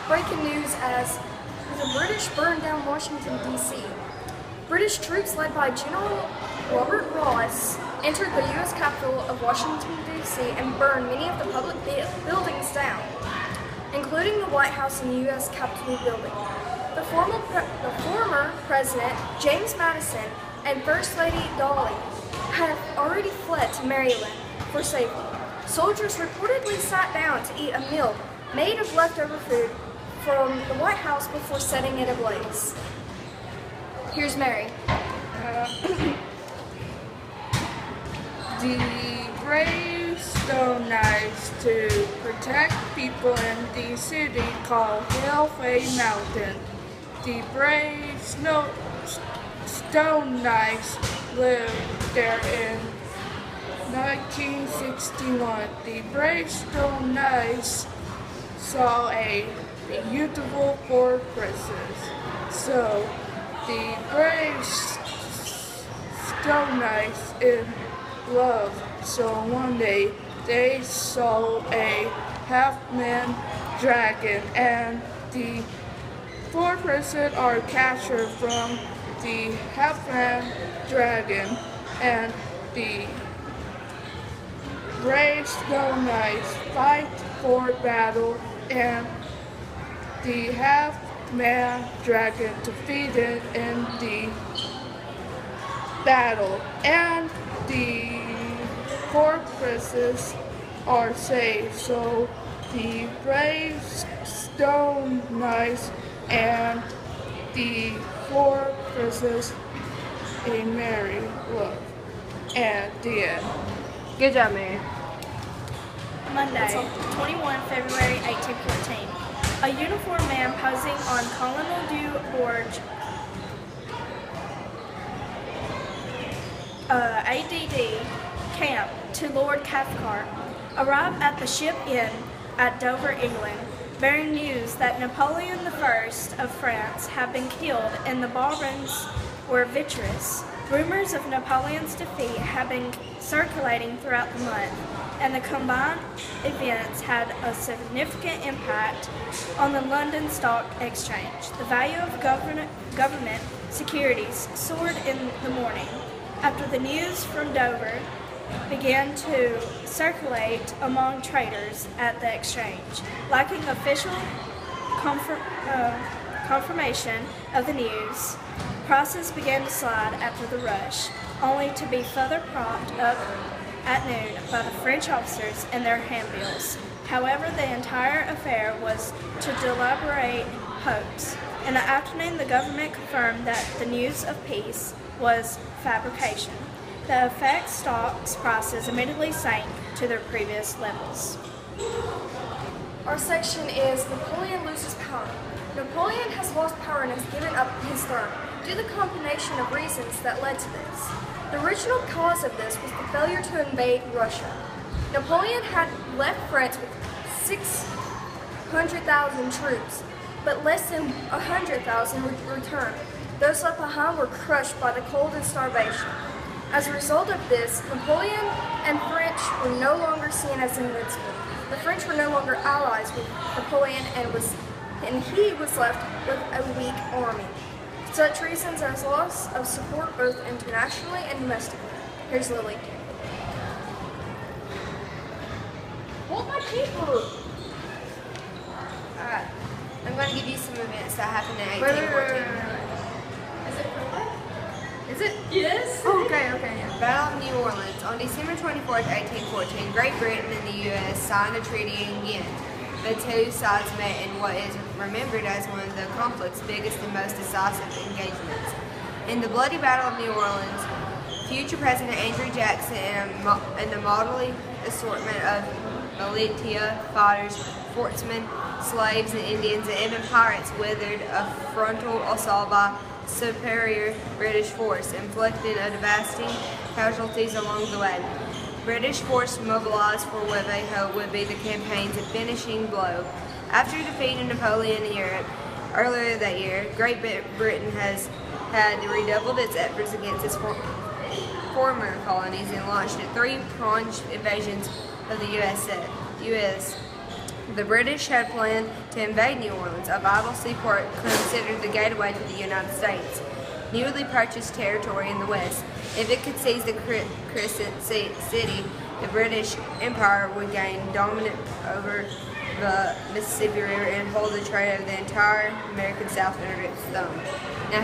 breaking news as the British burned down Washington, D.C. British troops led by General Robert Wallace entered the U.S. capital of Washington, D.C. and burned many of the public buildings down, including the White House and the U.S. Capitol building. The former President James Madison and First Lady Dolly had already fled to Maryland for safety. Soldiers reportedly sat down to eat a meal made of leftover food from the White House before setting it ablaze. Here's Mary. The brave stone knights to protect people in the city called Hellfay Mountain. The brave stone knights lived there in 1961. The brave stone knights saw a beautiful fortress. So the brave stone knights in love. So one day they saw a half-man dragon, and the four person are captured from the half-man dragon, and the brave stone knights fight for battle, and the half-man dragon defeated in the battle, and the fortresses are saved. So the brave stone knights and the fortresses a merry love. And the end. Good job, Mary. Monday, 21 February 1814. A uniformed man posing on Colonel du Bourg ADD camp to Lord Cathcart arrived at the Ship Inn at Dover, England, bearing news that Napoleon I of France had been killed and the Bourbons were victorious. Rumors of Napoleon's defeat had been circulating throughout the month, and the combined events had a significant impact on the London Stock Exchange. The value of government securities soared in the morning after the news from Dover began to circulate among traders at the exchange. Lacking official confirmation of the news, prices began to slide after the rush, only to be further propped up at noon by the French officers and their handbills. However, the entire affair was to deliberate hopes. In the afternoon, the government confirmed that the news of peace was fabrication. The effect stocks prices immediately sank to their previous levels. Our section is Napoleon loses power. Napoleon has lost power and has given up his throne due to the combination of reasons that led to this. The original cause of this was the failure to invade Russia. Napoleon had left France with 600,000 troops, but less than 100,000 returned. Those left behind were crushed by the cold and starvation. As a result of this, Napoleon and French were no longer seen as invincible. The French were no longer allies with Napoleon, and he was left with a weak army. Such reasons as loss of support both internationally and domestically. Here's Lily. Hold my paper! Alright, I'm going to give you some events that happened in 1814. Is it? Yes. Oh, okay. Battle of New Orleans. On December 24th, 1814, Great Britain and the U.S. signed a treaty in Ghent. The two sides met in what is remembered as one of the conflict's biggest and most decisive engagements. In the bloody Battle of New Orleans, future President Andrew Jackson and the motley assortment of militia, fighters, sportsmen, slaves, and Indians, and even pirates weathered a frontal assault by superior British force, inflicted a devastating casualties along the way. British force mobilized for what they hoped would be the campaign's finishing blow. After defeating Napoleon in Europe earlier that year, Great Britain had redoubled its efforts against its former colonies and launched a three-pronged invasion of the U.S. The British had planned to invade New Orleans, a vital seaport considered the gateway to the United States. Newly purchased territory in the west. If it could seize the Crescent City, the British Empire would gain dominance over the Mississippi River and hold the trade of the entire American South under its thumb. Now,